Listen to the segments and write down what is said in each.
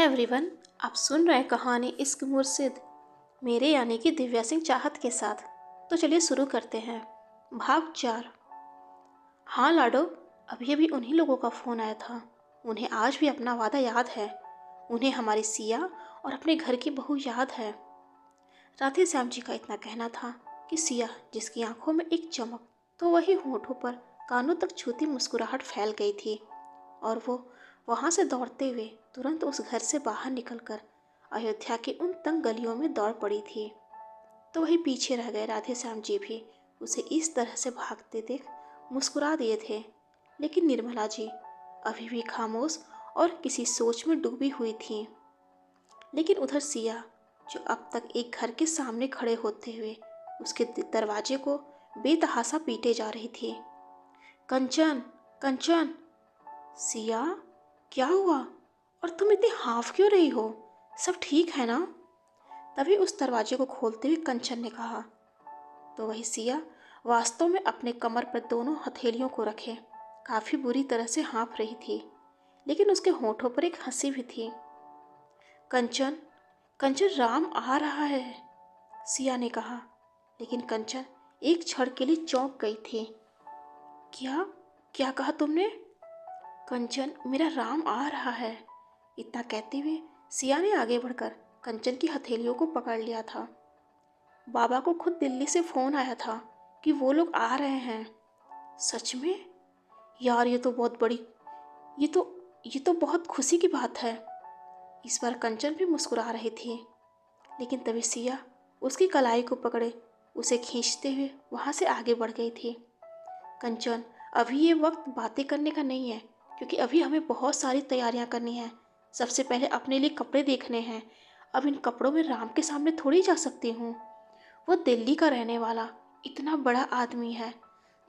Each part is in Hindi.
Hi everyone. आप सुन रहे हैं कहानी इश्क मुर्शिद, मेरे यानी कि दिव्या सिंह चाहत के साथ। तो चलिए शुरू करते हैं। भाग 4। हाँ लाडो, अभी अभी उन्हीं लोगों का फ़ोन आया था। उन्हें आज भी अपना वादा याद है। उन्हें हमारी सिया और अपने घर की बहू याद है। राधे श्याम जी का इतना कहना था कि सिया, जिसकी आंखों में एक चमक तो वही होठों पर कानों तक छूती मुस्कुराहट फैल गई थी, और वो वहाँ से दौड़ते हुए तुरंत उस घर से बाहर निकलकर अयोध्या की उन तंग गलियों में दौड़ पड़ी थी। तो वही पीछे रह गए राधे श्याम जी भी उसे इस तरह से भागते देख मुस्कुरा दिए थे। लेकिन निर्मला जी अभी भी खामोश और किसी सोच में डूबी हुई थी। लेकिन उधर सिया, जो अब तक एक घर के सामने खड़े होते हुए उसके दरवाजे को बेतहासा पीटे जा रही थी। कंचन, कंचन। सिया, क्या हुआ? और तुम इतनी हाफ क्यों रही हो? सब ठीक है ना? तभी उस दरवाजे को खोलते हुए कंचन ने कहा। तो वही सिया वास्तव में अपने कमर पर दोनों हथेलियों को रखे काफ़ी बुरी तरह से हाँफ रही थी, लेकिन उसके होठों पर एक हंसी भी थी। कंचन, कंचन, राम आ रहा है, सिया ने कहा। लेकिन कंचन एक क्षण के लिए चौंक गई थी। क्या क्या कहा तुमने? कंचन, मेरा राम आ रहा है। इतना कहते हुए सिया ने आगे बढ़कर कंचन की हथेलियों को पकड़ लिया था। बाबा को खुद दिल्ली से फ़ोन आया था कि वो लोग आ रहे हैं। सच में? यार, ये तो बहुत खुशी की बात है। इस बार कंचन भी मुस्कुरा रही थी। लेकिन तभी सिया उसकी कलाई को पकड़े उसे खींचते हुए वहाँ से आगे बढ़ गई थी। कंचन, अभी ये वक्त बातें करने का नहीं है, क्योंकि अभी हमें बहुत सारी तैयारियां करनी है। सबसे पहले अपने लिए कपड़े देखने हैं। अब इन कपड़ों में राम के सामने थोड़ी जा सकती हूँ। वो दिल्ली का रहने वाला इतना बड़ा आदमी है,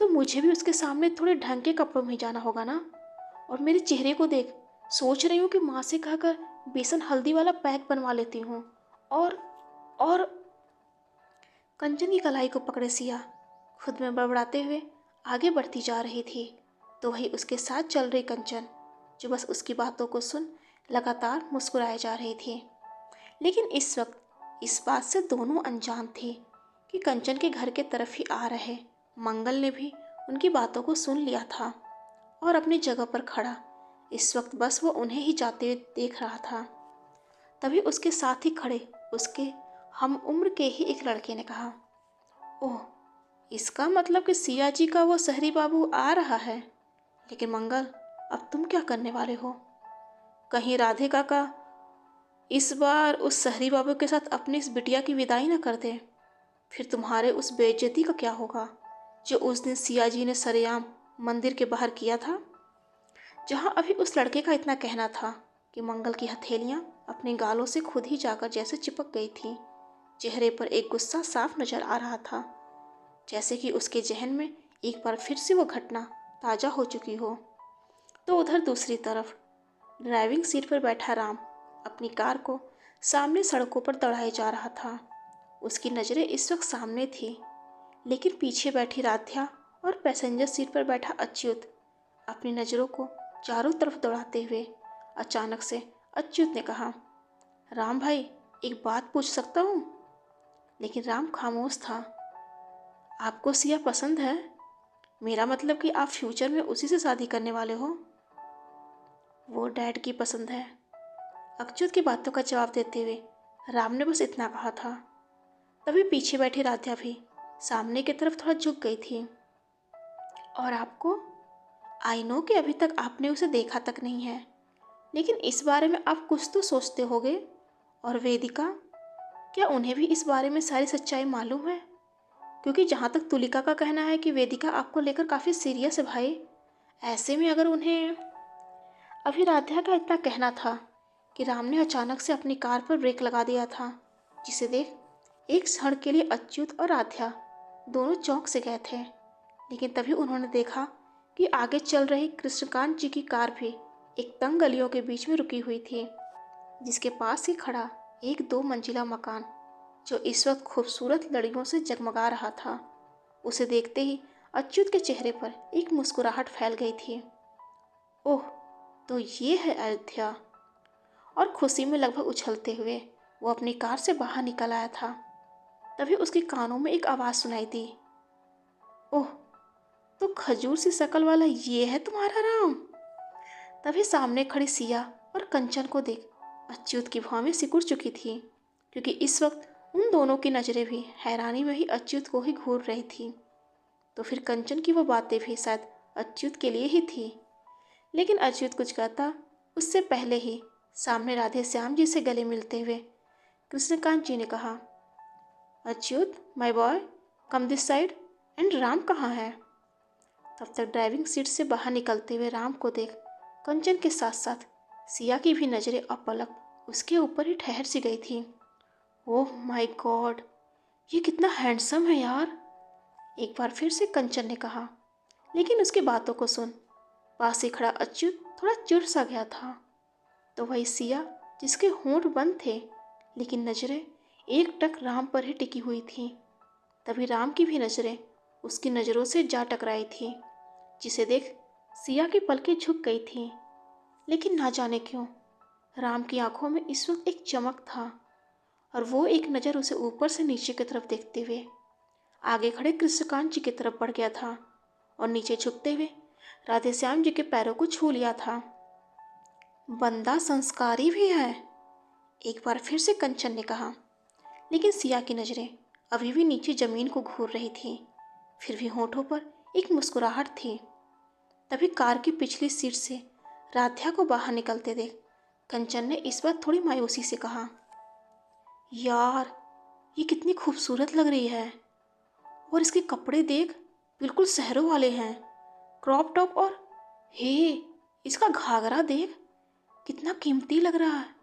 तो मुझे भी उसके सामने थोड़े ढंग के कपड़ों में ही जाना होगा ना। और मेरे चेहरे को देख, सोच रही हूँ कि माँ से कहकर बेसन हल्दी वाला पैक बनवा लेती हूँ। और कंचन की कलाई को पकड़े सिया खुद में बड़बड़ाते हुए आगे बढ़ती जा रही थी। तो वही उसके साथ चल रही कंचन, जो बस उसकी बातों को सुन लगातार मुस्कुराए जा रही थी। लेकिन इस वक्त इस बात से दोनों अनजान थे कि कंचन के घर के तरफ ही आ रहे मंगल ने भी उनकी बातों को सुन लिया था, और अपनी जगह पर खड़ा इस वक्त बस वो उन्हें ही जाते हुए देख रहा था। तभी उसके साथ ही खड़े उसके हम उम्र के ही एक लड़के ने कहा, ओह, इसका मतलब कि सिया जी का वो शहरी बाबू आ रहा है। लेकिन मंगल, अब तुम क्या करने वाले हो? कहीं राधे काका इस बार उस शहरी बाबू के साथ अपनी इस बिटिया की विदाई न कर दे। फिर तुम्हारे उस बेइज्जती का क्या होगा जो उस दिन सिया जी ने सरेआम मंदिर के बाहर किया था। जहाँ अभी उस लड़के का इतना कहना था कि मंगल की हथेलियाँ अपने गालों से खुद ही जाकर जैसे चिपक गई थी। चेहरे पर एक गुस्सा साफ नजर आ रहा था, जैसे कि उसके जहन में एक बार फिर से वो घटना ताज़ा हो चुकी हो। तो उधर दूसरी तरफ ड्राइविंग सीट पर बैठा राम अपनी कार को सामने सड़कों पर दौड़ाए जा रहा था। उसकी नज़रें इस वक्त सामने थी, लेकिन पीछे बैठी राध्या और पैसेंजर सीट पर बैठा अच्युत अपनी नज़रों को चारों तरफ दौड़ाते हुए अचानक से अच्युत ने कहा, राम भाई, एक बात पूछ सकता हूँ? लेकिन राम खामोश था। आपको सिया पसंद है? मेरा मतलब कि आप फ्यूचर में उसी से शादी करने वाले हो? वो डैड की पसंद है। अच्युत की बातों का जवाब देते हुए राम ने बस इतना कहा था। तभी पीछे बैठी राध्या भी सामने की तरफ थोड़ा झुक गई थी। और आपको? आई नो कि अभी तक आपने उसे देखा तक नहीं है, लेकिन इस बारे में आप कुछ तो सोचते होगे। और वेदिका, क्या उन्हें भी इस बारे में सारी सच्चाई मालूम है? क्योंकि जहाँ तक तुलिका का कहना है कि वेदिका आपको लेकर काफ़ी सीरियस है भाई। ऐसे में अगर उन्हें अभी राध्या का इतना कहना था कि राम ने अचानक से अपनी कार पर ब्रेक लगा दिया था, जिसे देख एक क्षण के लिए अच्युत और राध्या दोनों चौंक से गए थे। लेकिन तभी उन्होंने देखा कि आगे चल रही कृष्णकांत जी की कार भी एक तंग गलियों के बीच में रुकी हुई थी, जिसके पास ही खड़ा एक 2 मंजिला मकान जो इस वक्त खूबसूरत लड़ियों से जगमगा रहा था। उसे देखते ही अच्युत के चेहरे पर एक मुस्कुराहट फैल गई थी। ओह, तो ये है अयोध्या। और खुशी में लगभग उछलते हुए वो अपनी कार से बाहर निकल आया था। तभी उसके कानों में एक आवाज़ सुनाई दी, ओह, तो खजूर सी शक्ल वाला ये है तुम्हारा राम। तभी सामने खड़ी सिया और कंचन को देख अच्युत की भौहें सिकुड़ चुकी थी, क्योंकि इस वक्त उन दोनों की नज़रें भी हैरानी में ही अच्युत को ही घूर रही थी। तो फिर कंचन की वो बातें भी शायद अच्युत के लिए ही थी। लेकिन अच्युत कुछ कहता उससे पहले ही सामने राधे श्याम जी से गले मिलते हुए कृष्णकांत जी ने कहा, Achyut my boy, come this side. And Ram कहाँ है? तब तक ड्राइविंग सीट से बाहर निकलते हुए राम को देख कंचन के साथ साथ सिया की भी नज़रें अपलक उसके ऊपर ही ठहर सी गई थी। ओह माय गॉड, ये कितना हैंडसम है यार, एक बार फिर से कंचन ने कहा। लेकिन उसकी बातों को सुन पास ही खड़ा अच्युत थोड़ा चिढ़ सा गया था। तो वही सिया जिसके होंठ बंद थे लेकिन नज़रें एक टक राम पर ही टिकी हुई थी। तभी राम की भी नज़रें उसकी नज़रों से जा टकराई थी, जिसे देख सिया की पलकें झुक गई थी। लेकिन ना जाने क्यों राम की आंखों में इस वक्त एक चमक था, और वो एक नज़र उसे ऊपर से नीचे की तरफ देखते हुए आगे खड़े कृष्णकांत जी की तरफ बढ़ गया था और नीचे झुकते हुए राधे श्याम जी के पैरों को छू लिया था। बंदा संस्कारी भी है, एक बार फिर से कंचन ने कहा। लेकिन सिया की नज़रें अभी भी नीचे जमीन को घूर रही थी, फिर भी होठों पर एक मुस्कुराहट थी। तभी कार की पिछली सीट से राध्या को बाहर निकलते देख कंचन ने इस बार थोड़ी मायूसी से कहा, यार ये कितनी खूबसूरत लग रही है, और इसके कपड़े देख बिल्कुल शहरों वाले हैं, क्रॉप टॉप, और हे इसका घाघरा देख कितना कीमती लग रहा है।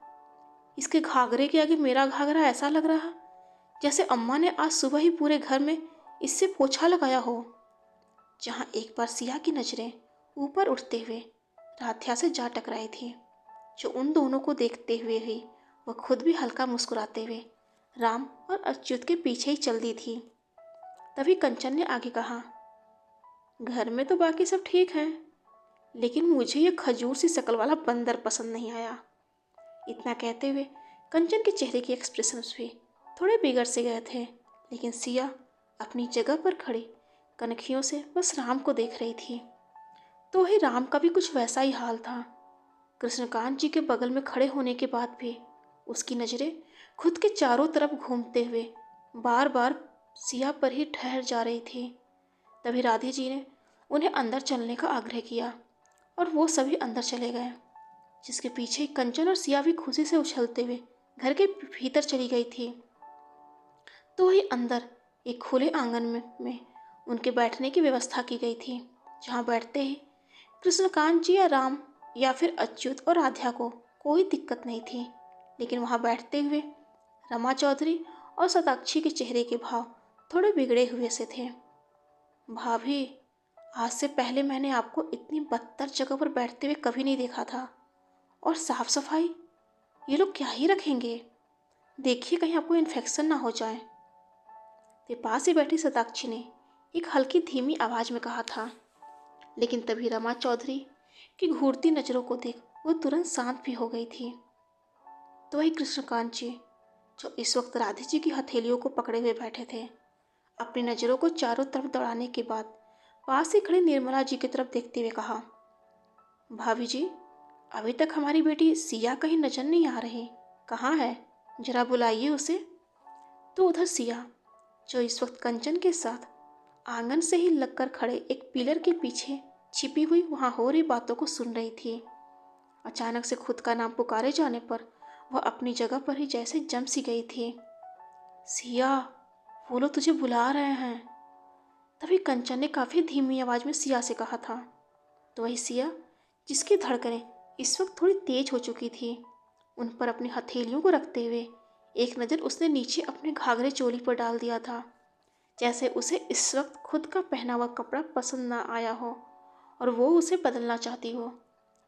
इसके घाघरे के आगे मेरा घाघरा ऐसा लग रहा जैसे अम्मा ने आज सुबह ही पूरे घर में इससे पोछा लगाया हो। जहाँ एक बार सिया की नज़रें ऊपर उठते हुए राध्या से जा टकराई थी, जो उन दोनों को देखते हुए ही वह खुद भी हल्का मुस्कुराते हुए राम और अच्युत के पीछे ही चल दी थी। तभी कंचन ने आगे कहा, घर में तो बाकी सब ठीक है, लेकिन मुझे यह खजूर सी शक्ल वाला बंदर पसंद नहीं आया। इतना कहते हुए कंचन के चेहरे के एक्सप्रेशंस भी थोड़े बिगड़ से गए थे, लेकिन सिया अपनी जगह पर खड़ी कनखियों से बस राम को देख रही थी। तो वही राम का भी कुछ वैसा ही हाल था। कृष्णकांत जी के बगल में खड़े होने के बाद भी उसकी नज़रें खुद के चारों तरफ घूमते हुए बार बार सिया पर ही ठहर जा रही थी। तभी राधे जी ने उन्हें अंदर चलने का आग्रह किया और वो सभी अंदर चले गए, जिसके पीछे कंचन और सिया भी खुशी से उछलते हुए घर के भीतर चली गई थी। तो वही अंदर एक खुले आंगन में उनके बैठने की व्यवस्था की गई थी, जहाँ बैठते ही कृष्णकांत जी या राम या फिर अच्युत और राध्या को कोई दिक्कत नहीं थी। लेकिन वहाँ बैठते हुए रमा चौधरी और शताक्षी के चेहरे के भाव थोड़े बिगड़े हुए से थे। भाभी, आज से पहले मैंने आपको इतनी बदतर जगह पर बैठते हुए कभी नहीं देखा था, और साफ सफाई ये लोग क्या ही रखेंगे, देखिए कहीं आपको इन्फेक्शन ना हो जाए। ते पास ही बैठी शताक्षी ने एक हल्की धीमी आवाज़ में कहा था। लेकिन तभी रमा चौधरी की घूरती नज़रों को देख वो तुरंत शांत भी हो गई थी। तो वही कृष्णकांत जी, जो इस वक्त राधे जी की हथेलियों को पकड़े हुए बैठे थे, अपनी नज़रों को चारों तरफ दौड़ाने के बाद पास ही खड़े निर्मला जी की तरफ देखते हुए कहा, भाभी जी, अभी तक हमारी बेटी सिया कहीं नजर नहीं आ रही, कहाँ है, जरा बुलाइए उसे। तो उधर सिया, जो इस वक्त कंचन के साथ आंगन से ही लगकर खड़े एक पिलर के पीछे छिपी हुई वहाँ हो रही बातों को सुन रही थी, अचानक से खुद का नाम पुकारे जाने पर वह अपनी जगह पर ही जैसे जम सी गई थी। सिया, वो लोग तुझे बुला रहे हैं। तभी कंचन ने काफ़ी धीमी आवाज़ में सिया से कहा था। तो वही सिया, जिसकी धड़कनें इस वक्त थोड़ी तेज हो चुकी थी, उन पर अपनी हथेलियों को रखते हुए एक नज़र उसने नीचे अपने घाघरे चोली पर डाल दिया था, जैसे उसे इस वक्त खुद का पहना हुआ कपड़ा पसंद ना आया हो और वो उसे बदलना चाहती हो।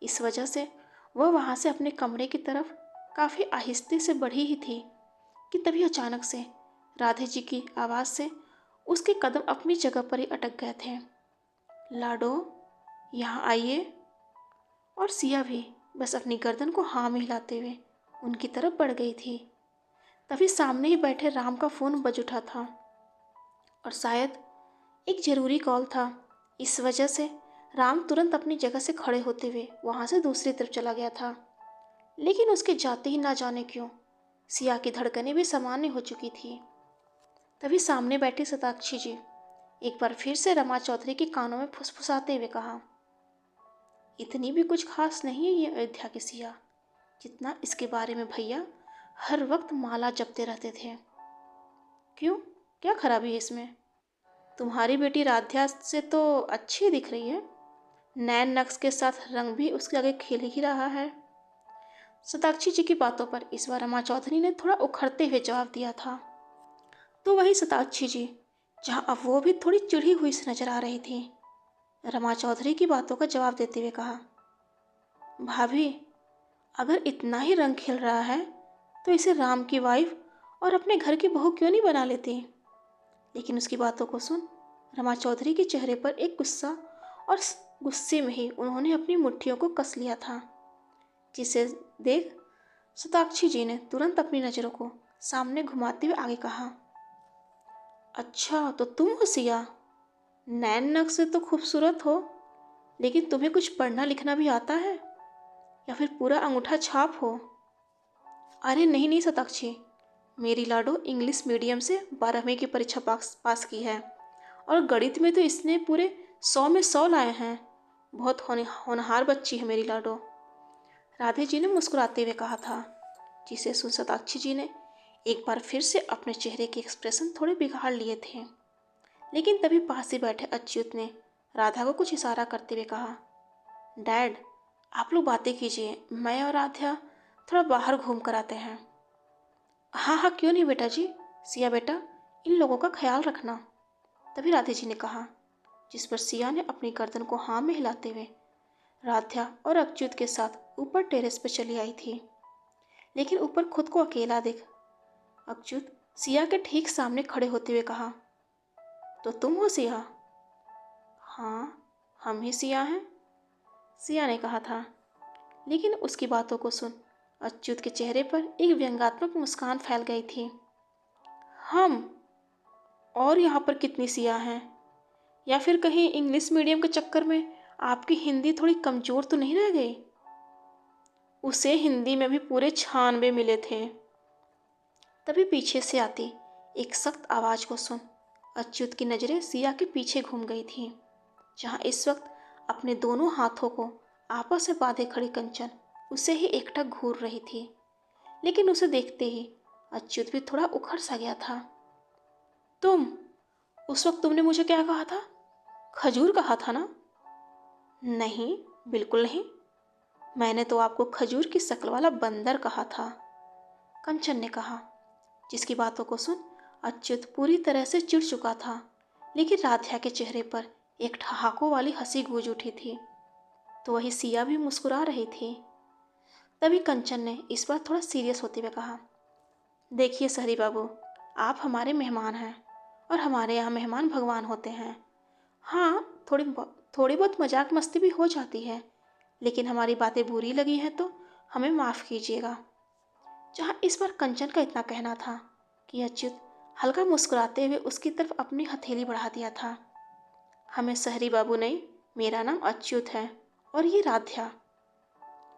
इस वजह से वह वहाँ से अपने कमरे की तरफ काफ़ी आहिस्ते से बढ़ी ही थी कि तभी अचानक से राधे जी की आवाज़ से उसके कदम अपनी जगह पर ही अटक गए थे। लाडो, यहाँ आइए। और सिया भी बस अपनी गर्दन को हाँ में हिलाते हुए उनकी तरफ बढ़ गई थी। तभी सामने ही बैठे राम का फ़ोन बज उठा था और शायद एक ज़रूरी कॉल था। इस वजह से राम तुरंत अपनी जगह से खड़े होते हुए वहाँ से दूसरी तरफ चला गया था। लेकिन उसके जाते ही ना जाने क्यों सिया की धड़कनें भी सामान्य हो चुकी थी। तभी सामने बैठी शताक्षी जी एक बार फिर से रमा चौधरी के कानों में फुसफुसाते हुए कहा, इतनी भी कुछ खास नहीं है ये अयोध्या की सिया, जितना इसके बारे में भैया हर वक्त माला जपते रहते थे। क्यों, क्या खराबी है इसमें? तुम्हारी बेटी राध्या से तो अच्छी दिख रही है। नैन नक्श के साथ रंग भी उसके आगे खिल ही रहा है। शताक्षी जी की बातों पर इस बार रमा चौधरी ने थोड़ा उखड़ते हुए जवाब दिया था। तो वही शताक्षी जी, जहाँ अब वो भी थोड़ी चिढ़ी हुई से नजर आ रही थी, रमा चौधरी की बातों का जवाब देते हुए कहा, भाभी, अगर इतना ही रंग खिल रहा है तो इसे राम की वाइफ और अपने घर की बहू क्यों नहीं बना लेती? लेकिन उसकी बातों को सुन रमा चौधरी के चेहरे पर एक गुस्सा, और गुस्से में ही उन्होंने अपनी मुट्ठियों को कस लिया था, जिसे देख शताक्षी जी ने तुरंत अपनी नज़रों को सामने घुमाते हुए आगे कहा, अच्छा तो तुम हो सिया? नैन नक्श से तो खूबसूरत हो, लेकिन तुम्हें कुछ पढ़ना लिखना भी आता है या फिर पूरा अंगूठा छाप हो? अरे नहीं नहीं शताक्षी, मेरी लाडो इंग्लिश मीडियम से 12वीं की परीक्षा पास की है और गणित में तो इसने पूरे 100 में 100 लाए हैं। बहुत होनहार बच्ची है मेरी लाडो, राधे जी ने मुस्कुराते हुए कहा था, जिसे सुन शताक्षी जी ने एक बार फिर से अपने चेहरे के एक्सप्रेशन थोड़े बिगाड़ लिए थे। लेकिन तभी पास ही बैठे अच्युत ने राधा को कुछ इशारा करते हुए कहा, डैड, आप लोग बातें कीजिए, मैं और राधा थोड़ा बाहर घूम कर आते हैं। हाँ हाँ क्यों नहीं बेटा जी, सिया बेटा इन लोगों का ख्याल रखना, तभी राधे जी ने कहा, जिस पर सिया ने अपनी गर्दन को हाँ में हिलाते हुए राधा और अच्युत के साथ ऊपर टेरेस पर चली आई थी। लेकिन ऊपर खुद को अकेला देख अच्युत सिया के ठीक सामने खड़े होते हुए कहा, तो तुम हो सिया? हाँ, हम ही सिया हैं, सिया ने कहा था। लेकिन उसकी बातों को सुन अच्युत के चेहरे पर एक व्यंग्यात्मक मुस्कान फैल गई थी। हम? और यहाँ पर कितनी सिया हैं? या फिर कहीं इंग्लिश मीडियम के चक्कर में आपकी हिंदी थोड़ी कमज़ोर तो नहीं रह गई? उसे हिंदी में भी पूरे 96 मिले थे। तभी पीछे से आती एक सख्त आवाज़ को सुन अच्युत की नज़रें सिया के पीछे घूम गई थी, जहाँ इस वक्त अपने दोनों हाथों को आपस में बांधे खड़ी कंचन उसे ही एकटक घूर रही थी। लेकिन उसे देखते ही अच्युत भी थोड़ा उखड़ सा गया था। तुम, उस वक्त तुमने मुझे क्या कहा था? खजूर कहा था ना? नहीं, बिल्कुल नहीं, मैंने तो आपको खजूर की शक्ल वाला बंदर कहा था, कंचन ने कहा, जिसकी बातों को सुन अच्युत पूरी तरह से चिढ़ चुका था। लेकिन राध्या के चेहरे पर एक ठहाकों वाली हंसी गूंज उठी थी, तो वही सिया भी मुस्कुरा रही थी। तभी कंचन ने इस बार थोड़ा सीरियस होते हुए कहा, देखिए सहरी बाबू, आप हमारे मेहमान हैं और हमारे यहाँ मेहमान भगवान होते हैं। हाँ, थोड़ी बहुत मजाक मस्ती भी हो जाती है, लेकिन हमारी बातें बुरी लगी हैं तो हमें माफ़ कीजिएगा। जहाँ इस बार कंचन का इतना कहना था कि अच्युत हल्का मुस्कुराते हुए उसकी तरफ अपनी हथेली बढ़ा दिया था। हमें सहरी बाबू नहीं, मेरा नाम अच्युत है और ये राध्या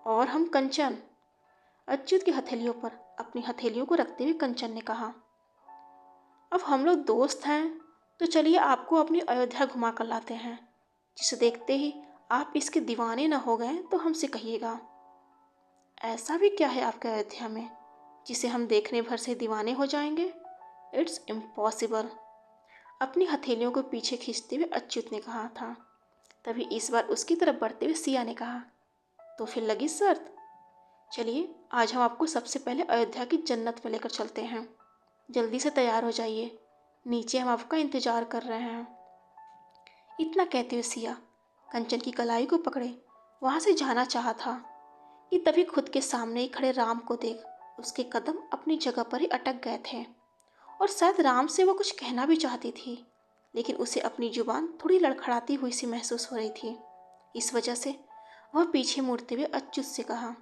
और हम कंचन। अच्युत की हथेलियों पर अपनी हथेलियों को रखते हुए कंचन ने कहा, अब हम लोग दोस्त हैं तो चलिए आपको अपनी अयोध्या घुमा कर लाते हैं, जिसे देखते ही आप इसके दीवाने न हो गए तो हमसे कहिएगा। ऐसा भी क्या है आपके अयोध्या में जिसे हम देखने भर से दीवाने हो जाएंगे? इट्स इम्पॉसिबल, अपनी हथेलियों को पीछे खींचते हुए अच्युत ने कहा था। तभी इस बार उसकी तरफ बढ़ते हुए सिया ने कहा, तो फिर लगी शर्त? चलिए आज हम आपको सबसे पहले अयोध्या की जन्नत में लेकर चलते हैं। जल्दी से तैयार हो जाइए, नीचे हम आपका इंतजार कर रहे हैं। इतना कहते हुए सिया कंचन की कलाई को पकड़े वहाँ से जाना चाहा था कि तभी खुद के सामने ही खड़े राम को देख उसके कदम अपनी जगह पर ही अटक गए थे। और शायद राम से वो कुछ कहना भी चाहती थी, लेकिन उसे अपनी जुबान थोड़ी लड़खड़ाती हुई सी महसूस हो रही थी। इस वजह से वह पीछे मुड़ते हुए अच्युत से कहा,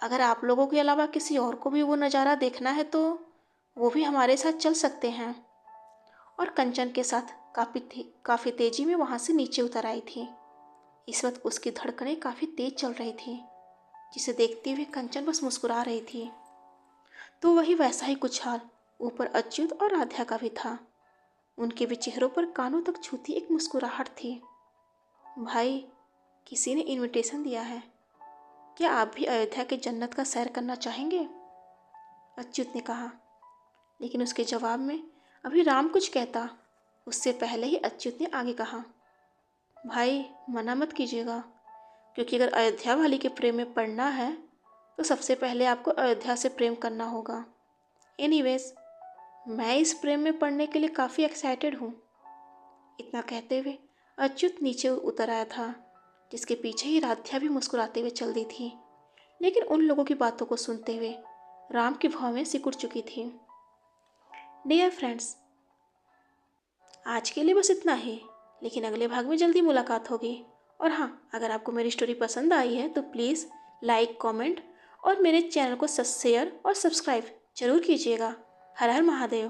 अगर आप लोगों के अलावा किसी और को भी वो नज़ारा देखना है तो वो भी हमारे साथ चल सकते हैं। और कंचन के साथ काफ़ी तेज़ी में वहाँ से नीचे उतर आई थी। इस वक्त उसकी धड़कनें काफ़ी तेज चल रही थी, जिसे देखते हुए कंचन बस मुस्कुरा रही थी। तो वही वैसा ही कुछ हाल ऊपर अच्युत और राध्या का भी था। उनके भी चेहरों पर कानों तक छूती एक मुस्कुराहट थी। भाई, किसी ने इनविटेशन दिया है, क्या आप भी अयोध्या के जन्नत का सैर करना चाहेंगे? अच्युत ने कहा। लेकिन उसके जवाब में अभी राम कुछ कहता, उससे पहले ही अच्युत ने आगे कहा, भाई मना मत कीजिएगा, क्योंकि अगर अयोध्या वाली के प्रेम में पड़ना है तो सबसे पहले आपको अयोध्या से प्रेम करना होगा। एनीवेज, मैं इस प्रेम में पड़ने के लिए काफ़ी एक्साइटेड हूँ। इतना कहते हुए अच्युत नीचे उतर आया था, जिसके पीछे ही राध्या भी मुस्कुराते हुए चल दी थी। लेकिन उन लोगों की बातों को सुनते हुए राम की भावनाएं सिकुड़ चुकी थी। डियर फ्रेंड्स, आज के लिए बस इतना ही, लेकिन अगले भाग में जल्दी मुलाकात होगी। और हाँ, अगर आपको मेरी स्टोरी पसंद आई है तो प्लीज़ लाइक, कमेंट और मेरे चैनल को शेयर और सब्सक्राइब जरूर कीजिएगा। हर हर महादेव।